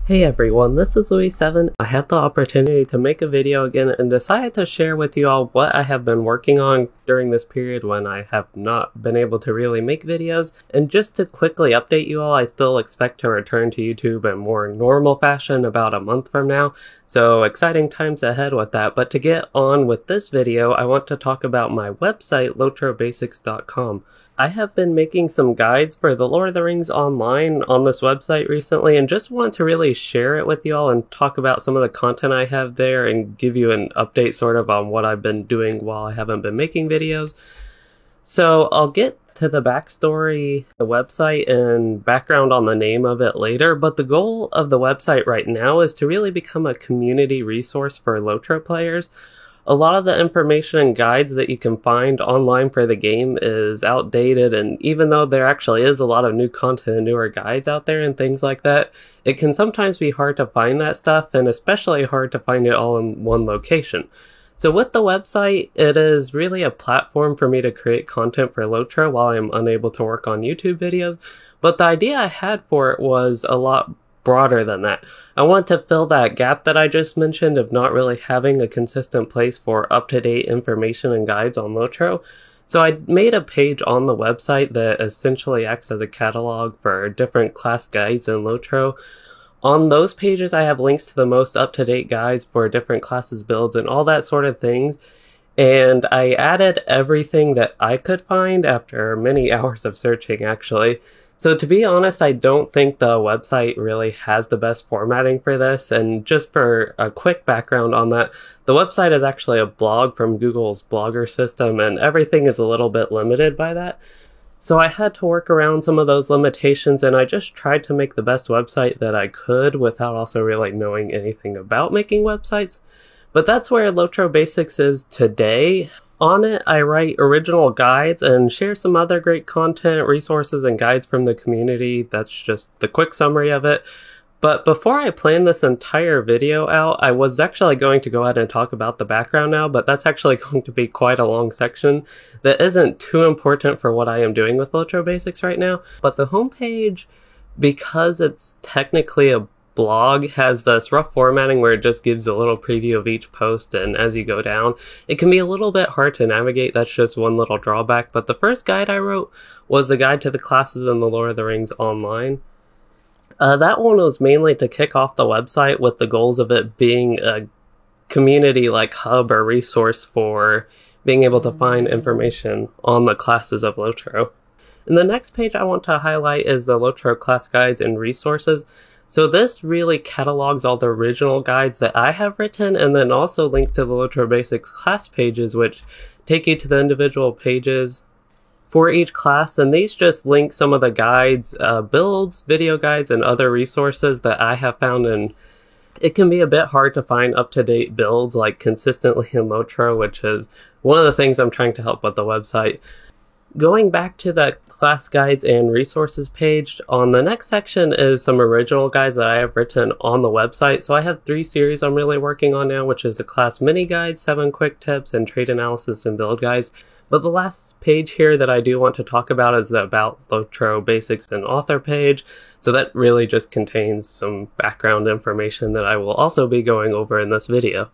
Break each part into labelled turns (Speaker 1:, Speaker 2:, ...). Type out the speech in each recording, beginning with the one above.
Speaker 1: Hey everyone, this is Louis7. I had the opportunity to make a video again and decided to share with you all what I have been working on during this period when I have not been able to really make videos. And just to quickly update you all, I still expect to return to YouTube in more normal fashion about a month from now. So exciting times ahead with that. But to get on with this video, I want to talk about my website, LOTRObasics.com. I have been making some guides for the Lord of the Rings Online on this website recently and just want to really share it with you all and talk about some of the content I have there and give you an update sort of on what I've been doing while I haven't been making videos. So I'll get to the backstory, the website, and background on the name of it later, but the goal of the website right now is to really become a community resource for LOTRO players. A lot of the information and guides that you can find online for the game is outdated, and even though there actually is a lot of new content and newer guides out there and things like that, it can sometimes be hard to find that stuff, and especially hard to find it all in one location. So with the website, it is really a platform for me to create content for LOTRO while I'm unable to work on YouTube videos, but the idea I had for it was a lot broader than that. I want to fill that gap that I just mentioned of not really having a consistent place for up-to-date information and guides on LOTRO. So I made a page on the website that essentially acts as a catalog for different class guides in LOTRO. On those pages I have links to the most up-to-date guides for different classes builds and all that sort of things. And I added everything that I could find after many hours of searching, actually. So to be honest, I don't think the website really has the best formatting for this, and just for a quick background on that, the website is actually a blog from Google's Blogger system, and everything is a little bit limited by that. So I had to work around some of those limitations, and I just tried to make the best website that I could without also really knowing anything about making websites. But that's where LOTRO Basics is today. On it, I write original guides and share some other great content, resources, and guides from the community. That's just the quick summary of it. But before I plan this entire video out, I was actually going to go ahead and talk about the background now, but that's actually going to be quite a long section that isn't too important for what I am doing with LOTRO Basics right now. But the homepage, because it's technically a blog, has this rough formatting where it just gives a little preview of each post, and as you go down it can be a little bit hard to navigate. That's just one little drawback. But the first guide I wrote was the guide to the classes in the Lord of the Rings Online. That one was mainly to kick off the website with the goals of it being a community like hub or resource for being able to find information on the classes of LOTRO. And the next page I want to highlight is the LOTRO class guides and resources. So this really catalogs all the original guides that I have written, and then also links to the LOTRO Basics class pages, which take you to the individual pages for each class. And these just link some of the guides, builds, video guides, and other resources that I have found. And it can be a bit hard to find up-to-date builds like consistently in LOTRO, which is one of the things I'm trying to help with the website. Going back to the class guides and resources page, on the next section is some original guides that I have written on the website. So I have 3 series I'm really working on now, which is the class mini guide, 7 quick tips, and trade analysis and build guides. But the last page here that I do want to talk about is the About LOTRO Basics and Author page. So that really just contains some background information that I will also be going over in this video.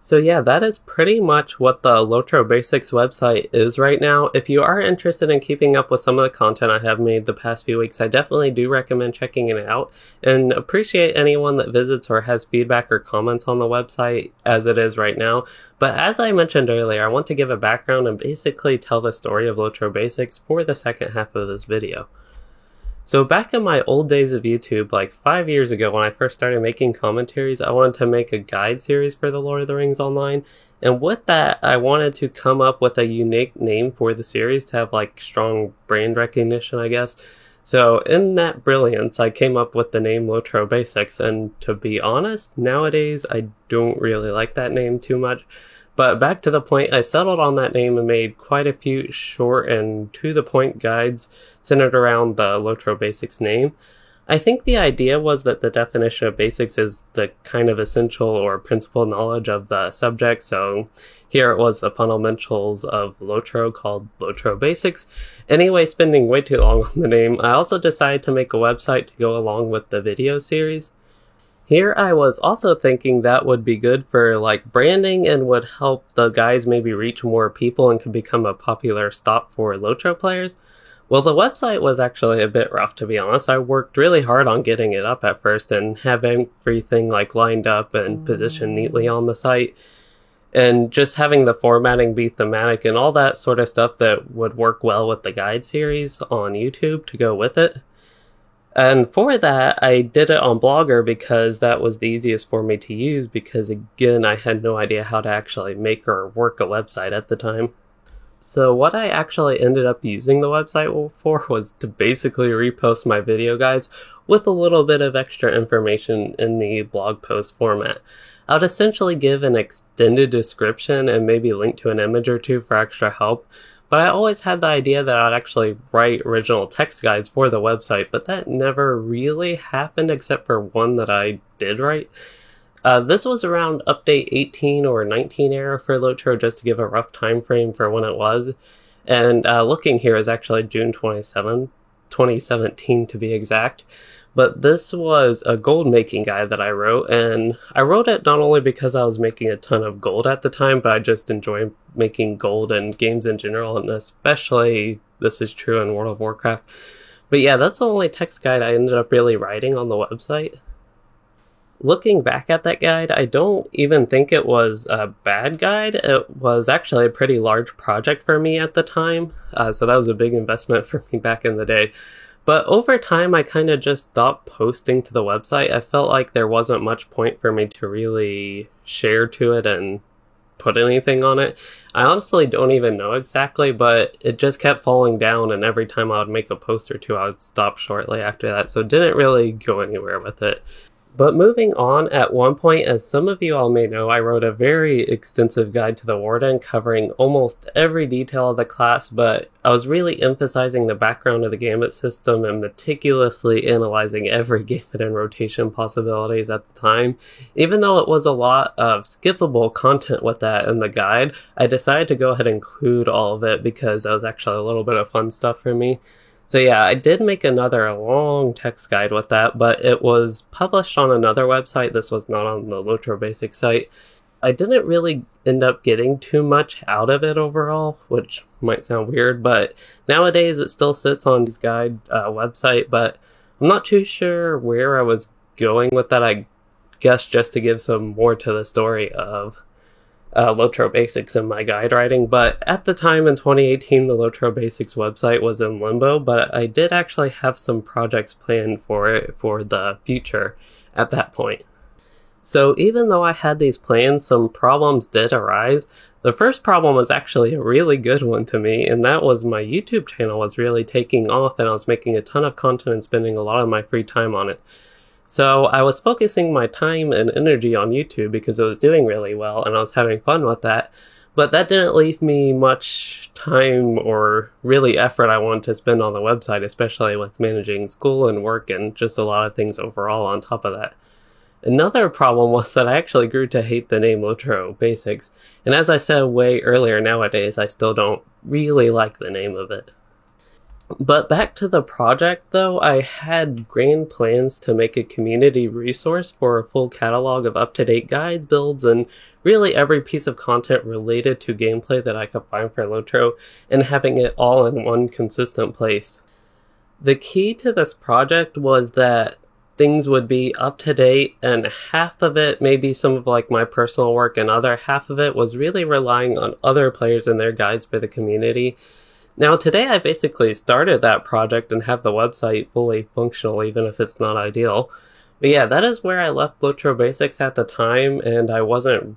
Speaker 1: So yeah, that is pretty much what the LOTRO Basics website is right now. If you are interested in keeping up with some of the content I have made the past few weeks, I definitely do recommend checking it out, and appreciate anyone that visits or has feedback or comments on the website as it is right now. But as I mentioned earlier, I want to give a background and basically tell the story of LOTRO Basics for the second half of this video. So back in my old days of YouTube, like 5 years ago when I first started making commentaries, I wanted to make a guide series for the Lord of the Rings Online. And with that, I wanted to come up with a unique name for the series to have like strong brand recognition, I guess. So in that brilliance, I came up with the name LOTRO Basics. And to be honest, nowadays I don't really like that name too much. But back to the point, I settled on that name and made quite a few short and to-the-point guides centered around the LOTRO Basics name. I think the idea was that the definition of basics is the kind of essential or principal knowledge of the subject, so here it was the fundamentals of LOTRO called LOTRO Basics. Anyway, spending way too long on the name, I also decided to make a website to go along with the video series. Here I was also thinking that would be good for like branding and would help the guides maybe reach more people and could become a popular stop for LOTRO players. Well, the website was actually a bit rough, to be honest. I worked really hard on getting it up at first and having everything like lined up and positioned neatly on the site, and just having the formatting be thematic and all that sort of stuff that would work well with the guide series on YouTube to go with it. And for that, I did it on Blogger because that was the easiest for me to use because, again, I had no idea how to actually make or work a website at the time. So what I actually ended up using the website for was to basically repost my video guides with a little bit of extra information in the blog post format. I would essentially give an extended description and maybe link to an image or two for extra help. But I always had the idea that I'd actually write original text guides for the website, but that never really happened except for one that I did write. This was around update 18 or 19 era for LOTRO, just to give a rough time frame for when it was. And looking here is actually June 27, 2017 to be exact. But this was a gold making guide that I wrote, and I wrote it not only because I was making a ton of gold at the time, but I just enjoy making gold and games in general, and especially this is true in World of Warcraft. But yeah, that's the only text guide I ended up really writing on the website. Looking back at that guide, I don't even think it was a bad guide. It was actually a pretty large project for me at the time, so that was a big investment for me back in the day. But over time, I kind of just stopped posting to the website. I felt like there wasn't much point for me to really share to it and put anything on it. I honestly don't even know exactly, but it just kept falling down, and every time I would make a post or two, I would stop shortly after that, so didn't really go anywhere with it. But moving on, at one point, as some of you all may know, I wrote a very extensive guide to the Warden covering almost every detail of the class, but I was really emphasizing the background of the gambit system and meticulously analyzing every gambit and rotation possibilities at the time. Even though it was a lot of skippable content with that in the guide, I decided to go ahead and include all of it because that was actually a little bit of fun stuff for me. So yeah, I did make another long text guide with that, but it was published on another website. This was not on the LOTRO Basics site. I didn't really end up getting too much out of it overall, which might sound weird, but nowadays it still sits on this guide website, but I'm not too sure where I was going with that. I guess just to give some more to the story of LOTRO Basics in my guide writing, but at the time in 2018 the LOTRO Basics website was in limbo, but I did actually have some projects planned for it for the future at that point. So even though I had these plans, some problems did arise. The first problem was actually a really good one to me, and that was my YouTube channel was really taking off and I was making a ton of content and spending a lot of my free time on it. So I was focusing my time and energy on YouTube because it was doing really well and I was having fun with that, but that didn't leave me much time or really effort I wanted to spend on the website, especially with managing school and work and just a lot of things overall on top of that. Another problem was that I actually grew to hate the name LOTRO Basics, and as I said way earlier, nowadays I still don't really like the name of it. But back to the project though, I had grand plans to make a community resource for a full catalog of up-to-date guide builds and really every piece of content related to gameplay that I could find for LOTRO, and having it all in one consistent place. The key to this project was that things would be up to date, and half of it, maybe some of like my personal work, and other half of it was really relying on other players and their guides for the community. Now today I basically started that project and have the website fully functional, even if it's not ideal. But yeah, that is where I left LOTRO Basics at the time, and I wasn't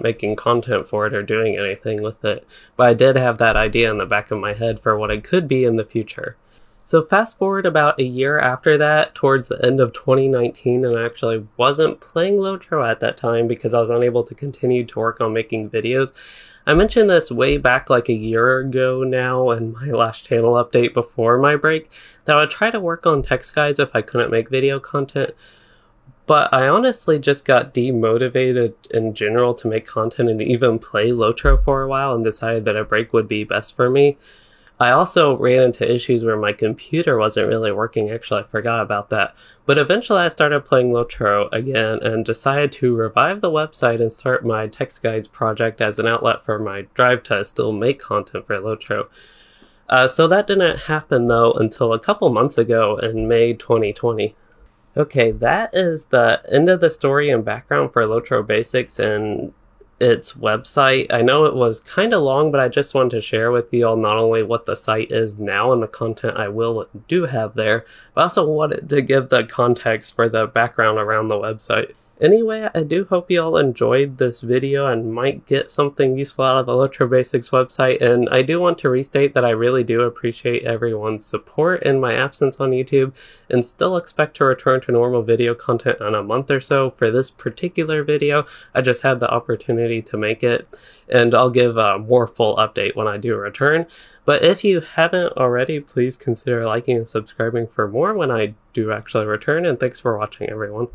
Speaker 1: making content for it or doing anything with it. But I did have that idea in the back of my head for what it could be in the future. So fast forward about a year after that, towards the end of 2019, and I actually wasn't playing LOTRO at that time because I was unable to continue to work on making videos. I mentioned this way back like a year ago now in my last channel update before my break, that I would try to work on text guides if I couldn't make video content, but I honestly just got demotivated in general to make content and even play LOTRO for a while and decided that a break would be best for me. I also ran into issues where my computer wasn't really working. Actually, I forgot about that. But eventually I started playing LOTRO again and decided to revive the website and start my text guides project as an outlet for my drive to still make content for LOTRO. So that didn't happen though until a couple months ago in May 2020. Okay, that is the end of the story and background for LOTRO Basics and its website. I know it was kind of long, but I just wanted to share with you all not only what the site is now and the content I do have there, but also wanted to give the context for the background around the website. Anyway, I do hope you all enjoyed this video and might get something useful out of the LOTRO Basics website, and I do want to restate that I really do appreciate everyone's support in my absence on YouTube, and still expect to return to normal video content in a month or so. For this particular video, I just had the opportunity to make it, and I'll give a more full update when I do return. But if you haven't already, please consider liking and subscribing for more when I do actually return, and thanks for watching, everyone.